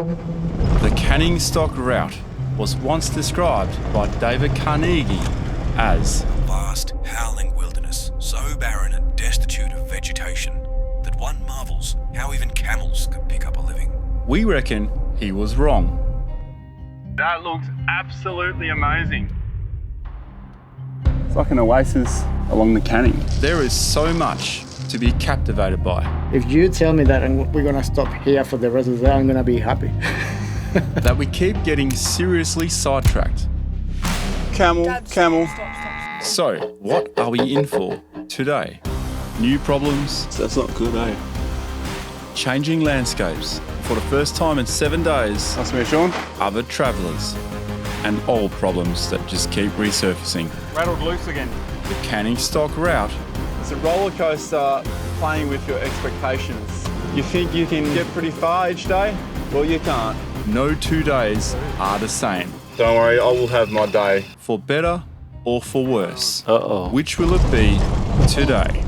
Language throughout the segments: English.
The canning stock route was once described by David Carnegie as vast, howling wilderness, so barren and destitute of vegetation that one marvels how even camels could pick up a living. We reckon he was wrong. That looks absolutely amazing. It's like an oasis along the canning. There is so much to be captivated by. If you tell me that we're going to stop here for the rest of the day, I'm going to be happy. That we keep getting seriously sidetracked. Camel, camel. So, what are we in for today? New problems, That's not good, eh? changing landscapes, for the first time in 7 days, Nice to meet you, Sean. other travellers, and old problems that just keep resurfacing. Rattled loose again. The canning stock route. It's a roller coaster playing with your expectations. You think you can get pretty far each day? Well, you can't. No 2 days are the same. Don't worry, I will have my day. For better or for worse. Uh-oh. Which will it be today?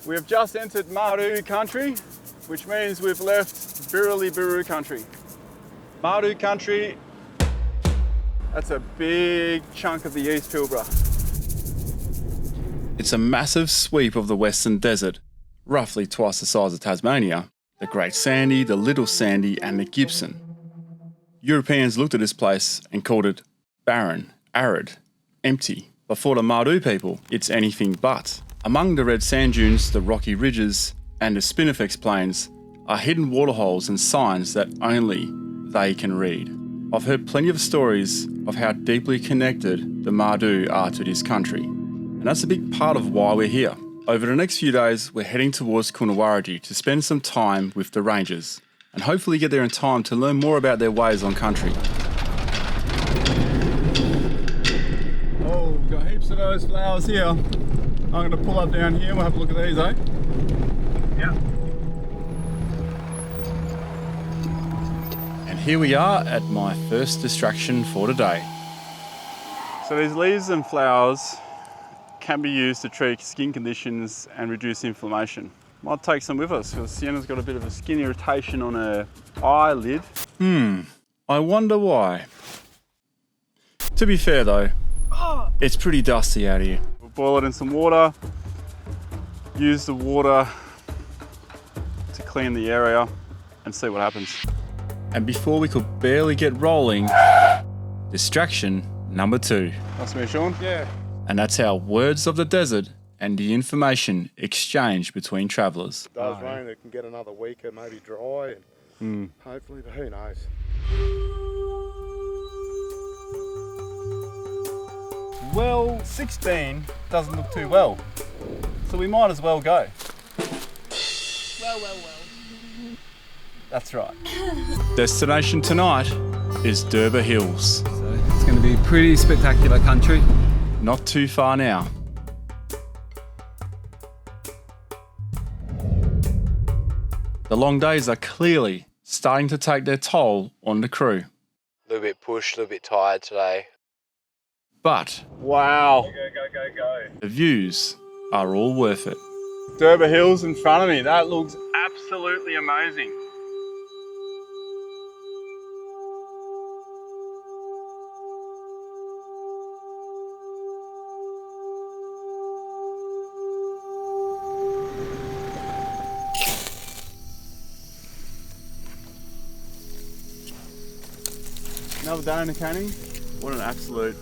We have just entered Mardu country, which means we've left Birrili country. Mardu country, that's a big chunk of the East Pilbara. It's a massive sweep of the Western Desert, roughly twice the size of Tasmania, the Great Sandy, the Little Sandy and the Gibson. Europeans looked at this place and called it barren, arid, empty. But for the Mardu people, it's anything but. Among the red sand dunes, the rocky ridges and the Spinifex plains are hidden waterholes and signs that only they can read. I've heard plenty of stories of how deeply connected the Mardu are to this country. And that's a big part of why we're here. Over the next few days, we're heading towards Coonawarra to spend some time with the rangers and hopefully get there in time to learn more about their ways on country. Oh, we've got heaps of those flowers here. I'm going to pull up down here and we'll have a look at these, eh? Yeah. And here we are at my first distraction for today. So these leaves and flowers can be used to treat skin conditions and reduce inflammation. Might take some with us because Sienna's got a bit of a skin irritation on her eyelid. I wonder why. To be fair though, it's pretty dusty out here. We'll boil it in some water, use the water to clean the area and see what happens. And before we could barely get rolling, distraction number 2. Nice to meet you, Sean. Yeah. And that's how words of the desert and the information exchange between travellers. It does rain, it can get another week and maybe dry and hopefully, but who knows. Well, 16 doesn't look too well, so we might as well go. Well. That's right. Destination tonight is Derba Hills. So it's going to be pretty spectacular country. Not too far now. The long days are clearly starting to take their toll on the crew. A little bit pushed, a little bit tired today. But Wow. Go. the views are all worth it. Derba Hills in front of me. That looks absolutely amazing. Another day in the canning. What an absolute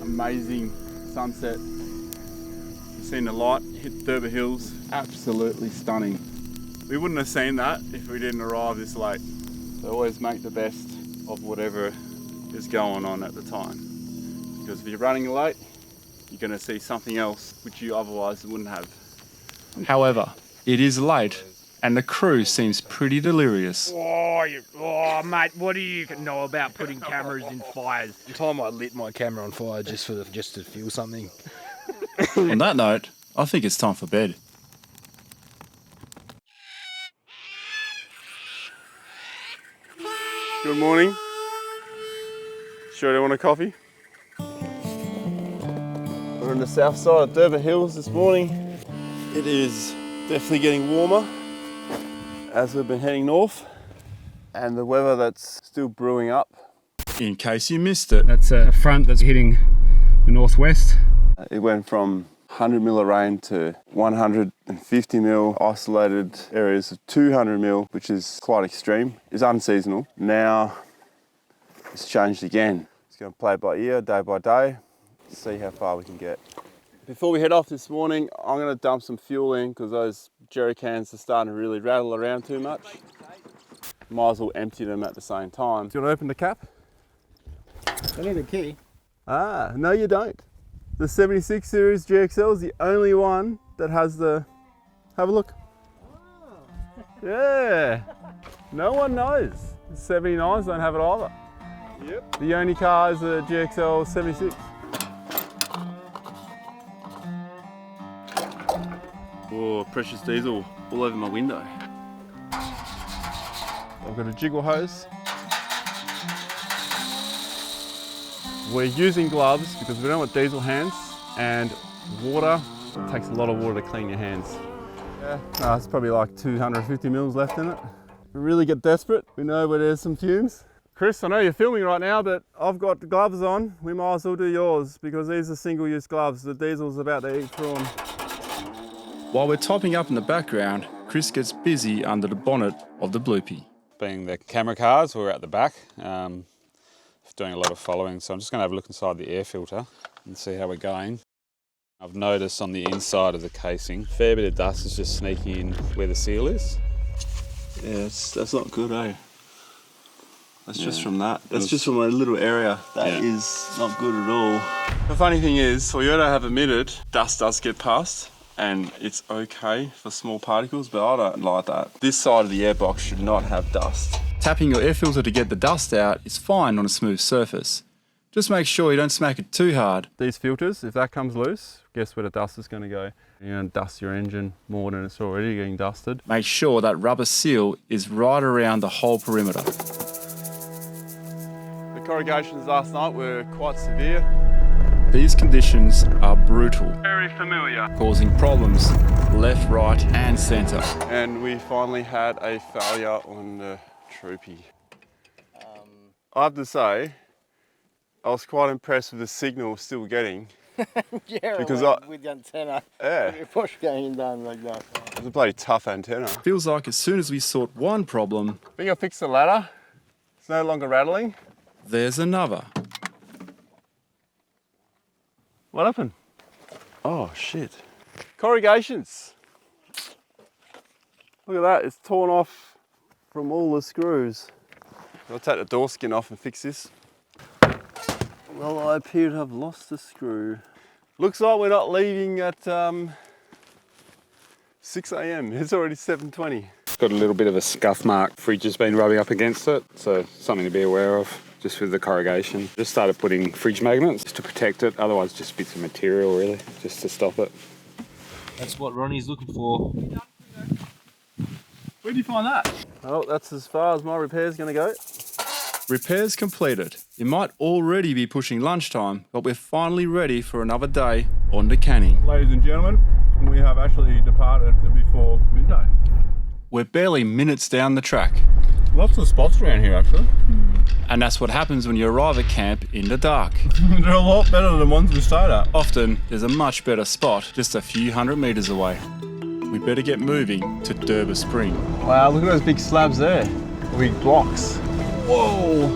amazing sunset. You've seen the light hit Derba Hills. Absolutely stunning. We wouldn't have seen that if we didn't arrive this late. So always make the best of whatever is going on at the time. Because if you're running late, you're going to see something else which you otherwise wouldn't have. However, it is late and the crew seems pretty delirious. Oh, mate, what do you know about putting cameras in fires? One time I lit my camera on fire just to feel something. On that note, I think it's time for bed. Good morning. Sure, do you want a coffee? Or a the south side of Derba Hills this morning. It is definitely getting warmer as we've been heading north, and the weather that's still brewing up. In case you missed it, That's a front that's hitting the northwest. It went from 100 mil of rain to 150 mil, isolated areas of 200 mil, which is quite extreme. It's unseasonal. Now it's changed again. It's going to play it by ear, day by day, see how far we can get. Before we head off this morning, I'm going to dump some fuel in because those jerry cans are starting to really rattle around too much. Might as well empty them at the same time. Do you want to open the cap? I need a key. Ah, no you don't. The 76 series GXL is the only one that has the, have a look. Yeah, no one knows. The 79s don't have it either. Yep. The only car is the GXL 76. Oh, precious diesel all over my window. I've got a jiggle hose. We're using gloves because we don't want diesel hands, and water, it takes a lot of water to clean your hands. Yeah, it's probably like 250 mils left in it. We really get desperate, we know where there's some fumes. Chris, I know you're filming right now, but I've got the gloves on. We might as well do yours because these are single-use gloves. The diesel's about to eat through them. while we're topping up in the background, Chris gets busy under the bonnet of the Bloopy. Being the camera cars, we're at the back, doing a lot of following, so I'm just going to have a look inside the air filter and see how we're going. I've noticed on the inside of the casing, a fair bit of dust is just sneaking in where the seal is. Yeah, that's not good, eh? That's just from that. That's just from a little area. That is not good at all. The funny thing is, for you to have admitted, dust does get past and it's okay for small particles, but I don't like that. This side of the airbox should not have dust. Tapping your air filter to get the dust out is fine on a smooth surface. Just make sure you don't smack it too hard. These filters, if that comes loose, guess where the dust is going to go? You're going to dust your engine more than it's already getting dusted. Make sure that rubber seal is right around the whole perimeter. The corrugations last night were quite severe. These conditions are brutal, Very familiar. causing problems left, right and centre. And we finally had a failure on the Troopy. I have to say, I was quite impressed with the signal still getting. Because with the antenna, Yeah, push going down like that. it's a bloody tough antenna. Feels like as soon as we sort one problem, I think I fixed the ladder. It's no longer rattling. there's another. What happened? Oh shit. Corrugations. Look at that, it's torn off from all the screws. I'll take the door skin off and fix this. Well, I appear to have lost a screw. Looks like we're not leaving at 6 a.m. It's already 7:20. Got a little bit of a scuff mark. Fridge has been rubbing up against it, so something to be aware of. Just with the corrugation. Just started putting fridge magnets to protect it, otherwise just bits of material really, just to stop it. That's what Ronnie's looking for. Where'd you find that? Oh, that's as far as my repair's gonna go. Repairs completed. It might already be pushing lunchtime, but we're finally ready for another day on the Canning. Ladies and gentlemen, we have actually departed before midday. We're barely minutes down the track. Lots of spots around here actually. And that's what happens when you arrive at camp in the dark. They're a lot better than ones we stayed at. Often, there's a much better spot just a few hundred metres away. We better get moving to Derba Spring. Wow, look at those big slabs there. Big blocks. Whoa!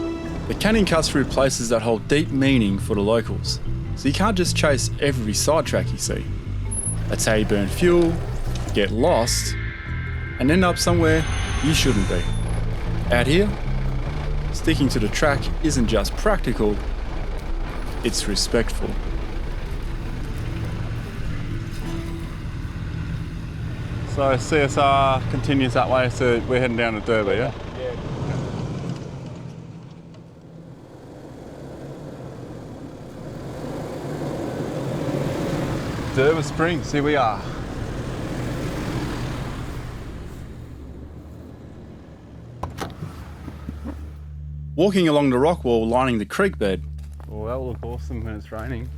The Canning cuts through places that hold deep meaning for the locals. So you can't just chase every sidetrack you see. That's how you burn fuel, get lost, and end up somewhere you shouldn't be. Out here, sticking to the track isn't just practical, it's respectful. So CSR continues that way, so we're heading down to Derba, yeah? Derba Springs, here we are. Walking along the rock wall lining the creek bed, Oh, that'll look awesome when it's raining.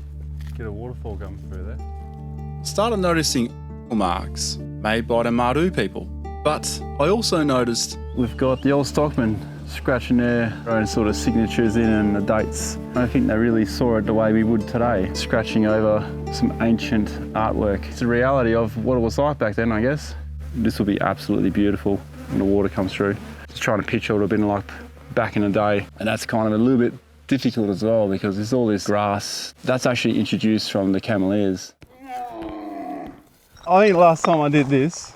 Get a waterfall coming through there. Started noticing marks made by the Mardu people. But I also noticed We've got the old stockmen scratching their own sort of signatures in and the dates. I don't think they really saw it the way we would today, scratching over some ancient artwork. It's the reality of what it was like back then, I guess. This will be absolutely beautiful when the water comes through. Just trying to picture what it would have been like back in the day. And that's kind of a little bit difficult as well because there's all this grass that's actually introduced from the cameleers. I think last time I did this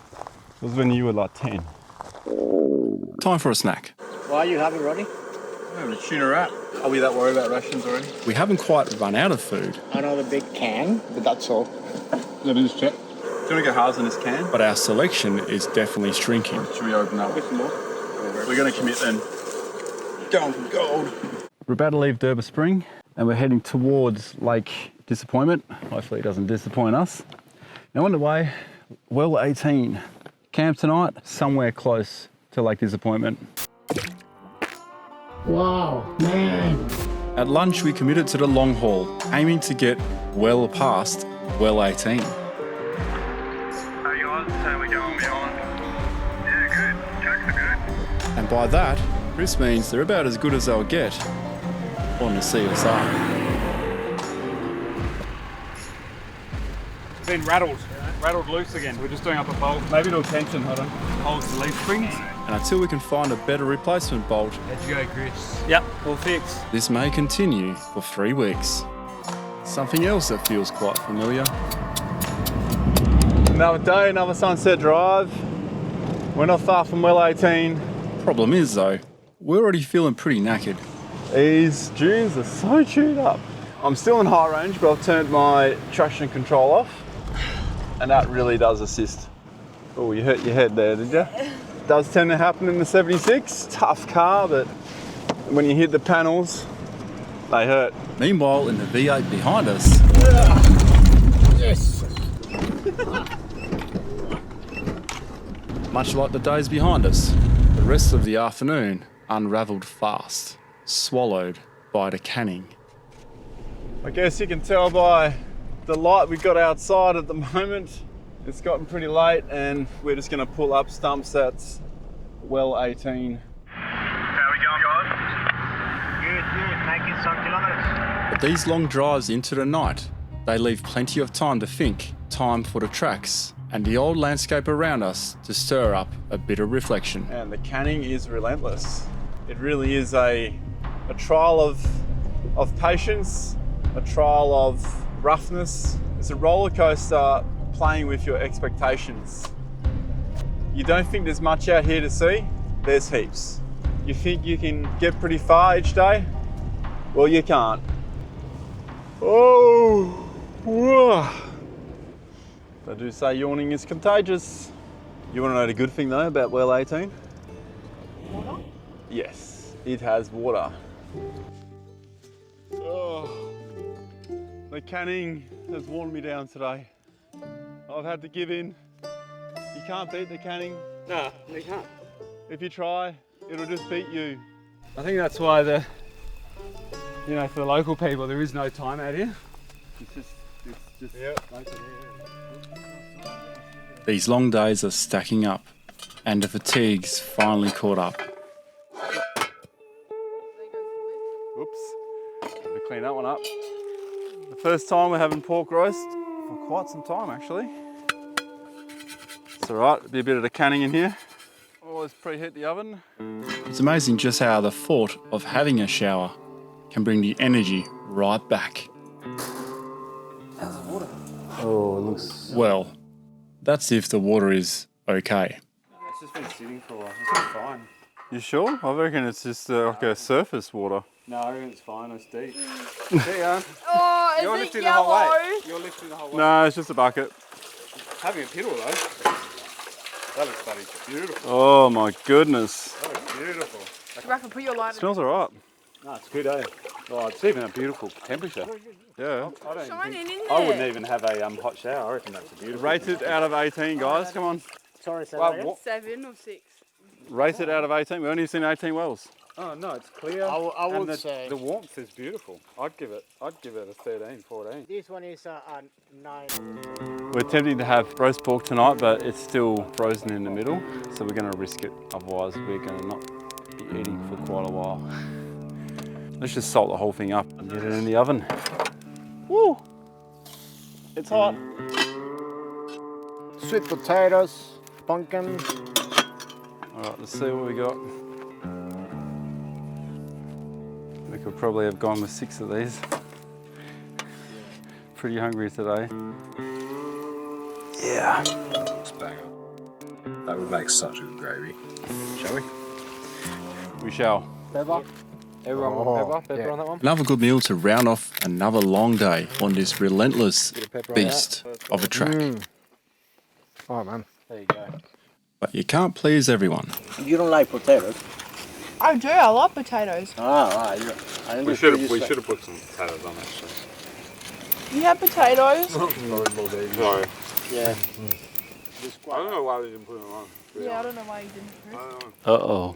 was when you were like 10. time for a snack. Why are you having, Ronny? I'm having a tuna wrap. Are we that worried about rations already? We haven't quite run out of food. Another big can, but that's all. Let me just check. Do you want to go halves in this can? But our selection is definitely shrinking. Should we open up? More? We're going to commit then. Going for gold. We're about to leave Derba Spring and we're heading towards Lake Disappointment. Hopefully it doesn't disappoint us. Now on the way, well 18. Camp tonight, somewhere close to Lake Disappointment. Wow, man. At lunch, we committed to the long haul, aiming to get well past well 18. How you on? How we going? We on? Yeah, good. Tracks are good. And by that, Chris means they're about as good as they'll get on the CSR. Been rattled loose again. We're just doing up a bolt. Maybe it'll tension, hold on. Holds the leaf springs. And until we can find a better replacement bolt, How'd you go, Chris? Yep, all fixed. this may continue for 3 weeks. Something else that feels quite familiar. Another day, another sunset drive. We're not far from well 18. Problem is though, we're already feeling pretty knackered. These dunes are so chewed up. I'm still in high range, but I've turned my traction control off. And that really does assist. Oh, you hurt your head there, did you? Does tend to happen in the 76. Tough car, but when you hit the panels, they hurt. Meanwhile, in the V8 behind us, Yes. much like the days behind us, the rest of the afternoon unravelled fast, swallowed by the canning. I guess you can tell by the light we've got outside at the moment. It's gotten pretty late and we're just going to pull up stumps at well 18. How we going, guys? Good, making some kilometers. But these long drives into the night, they leave plenty of time to think, time for the tracks, and the old landscape around us to stir up a bit of reflection. And the canning is relentless. It really is a trial of patience, a trial of roughness. It's a roller coaster playing with your expectations. You don't think there's much out here to see? There's heaps. You think you can get pretty far each day? Well, you can't. Oh, whoa. They do say yawning is contagious. You want to know the good thing though about well 18? Water? Yes, it has water. Oh, the canning has worn me down today. I've had to give in. You can't beat the canning. No, you can't. If you try, it'll just beat you. I think that's why for the local people, there is no time out here. It's just Yep. These long days are stacking up, and the fatigue's finally caught up. Whoops. Have to clean that one up. The first time we're having pork roast for quite some time actually. It's alright, be a bit of the canning in here. Always preheat the oven. It's amazing just how the thought of having a shower can bring the energy right back. How's the water? Oh, it looks... Well, that's if the water is okay. It's just been sitting for a while. It's been fine. You sure? I reckon it's just like a surface water. No, I reckon it's fine. It's deep. There you are. Oh, You're is it lifting the whole yellow? weight. You're lifting the whole weight. No, it's just a bucket. Having a piddle though. That looks bloody beautiful. Oh my goodness. That looks beautiful. Rafa, put your light Smells alright. No, it's good, eh? Oh, it's even a beautiful temperature. Yeah. shining in there. I wouldn't even have a hot shower. I reckon that's a beautiful. Rated out of 18, guys. Come on. Sorry, say Well, that again? 7 or 6. Rated out of 18. We've only seen 18 wells. Oh no, it's clear. I and would the, say the warmth is beautiful. I'd give it a 13, 14. this one is a 9. We're attempting to have roast pork tonight, but it's still frozen in the middle, so we're going to risk it. Otherwise, we're going to not be eating for quite a while. Let's just salt the whole thing up and get it in the oven. Woo! It's hot. Sweet potatoes, pumpkin. All right, let's see what we got. We could probably have gone with 6 of these. Pretty hungry today. Yeah. That would make such a good gravy. Shall we? We shall. Pepper? Everyone want pepper on that one? Another good meal to round off another long day on this relentless beast of a track. Oh man. There you go. But you can't please everyone. You don't like potatoes? I do. I like potatoes. We should have put some potatoes on actually. You have potatoes. Sorry. Yeah. I don't know why we didn't put them on. Yeah, I don't know why you didn't. Uh-oh.